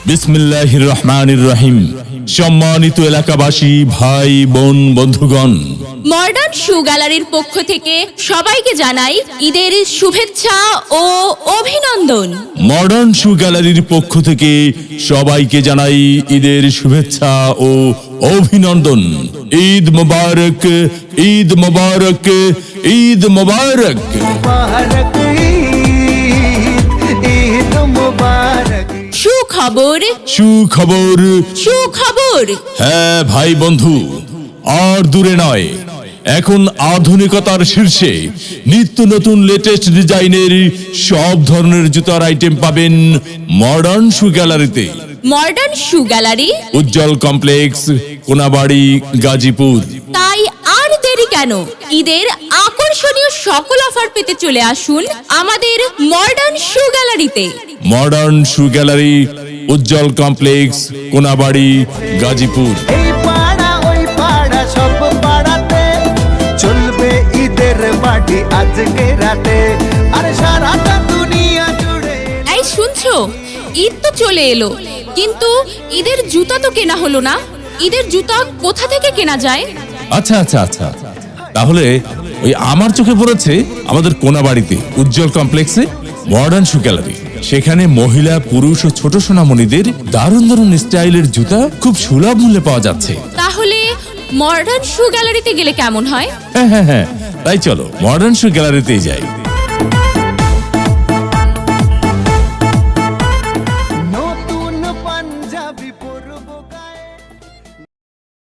বিসমিল্লাহির রহমানির রহিম। সম্মানিত এলাকাবাসী, ভাই বোন, বন্ধুগণ, মডার্ন শু গ্যালারির পক্ষ থেকে সবাইকে জানাই ঈদের শুভেচ্ছা ও অভিনন্দন। মডার্ন শু গ্যালারির পক্ষ থেকে সবাইকে জানাই ঈদের শুভেচ্ছা ও অভিনন্দন। ঈদ মোবারক, ঈদ মোবারক, ঈদ মোবারক। সুখবর, সুখবর, সুখবর। হ্যাঁ ভাই বন্ধু, আর দূরে নয়, এখন আধুনিকতার শীর্ষে নিত্য নতুন লেটেস্ট ডিজাইনের সব ধরনের জুতার আইটেম পাবেন মডার্ন শু গ্যালারিতে। মডার্ন শু গ্যালারি, উজ্জ্বল কমপ্লেক্স, কোনাবাড়ি, গাজীপুর। তাই আর দেরি কেন? ঈদের আকর্ষণীয় সকল অফার পেতে চলে আসুন আমাদের মডার্ন শু গ্যালারিতে। মডার্ন শু গ্যালারি, উজ্জ্বল কমপ্লেক্স, কোনাবাড়ি, গাজীপুর। এই পাড়া ওই পাড়া সব পাড়াতে চলবে ঈদের পার্টি আজকে রাতে, আর সারাটা দুনিয়া জুড়ে। এই শুনছো, ঈদ তো চলে এলো, কিন্তু ঈদের জুতা তো কেনা হলো না। ঈদের জুতা কোথা থেকে কেনা যায়? আচ্ছা আচ্ছা আচ্ছা, তাহলে ওই আমার চোখে পড়েছে আমাদের কোনাবাড়িতে উজ্জ্বল কমপ্লেক্সে মডার্ন শু গ্যালারি। সেখানে মহিলা, পুরুষ ও ছোট সোনামণিদের দারুণ দারুণ স্টাইলের জুতা খুব সুলভ মূল্যে পাওয়া যাচ্ছে। তাহলে মডার্ন শু গ্যালারিতে গেলে কেমন হয়? হ্যাঁ হ্যাঁ হ্যাঁ, তাই চলো মডার্ন শু গ্যালারিতেই যাই।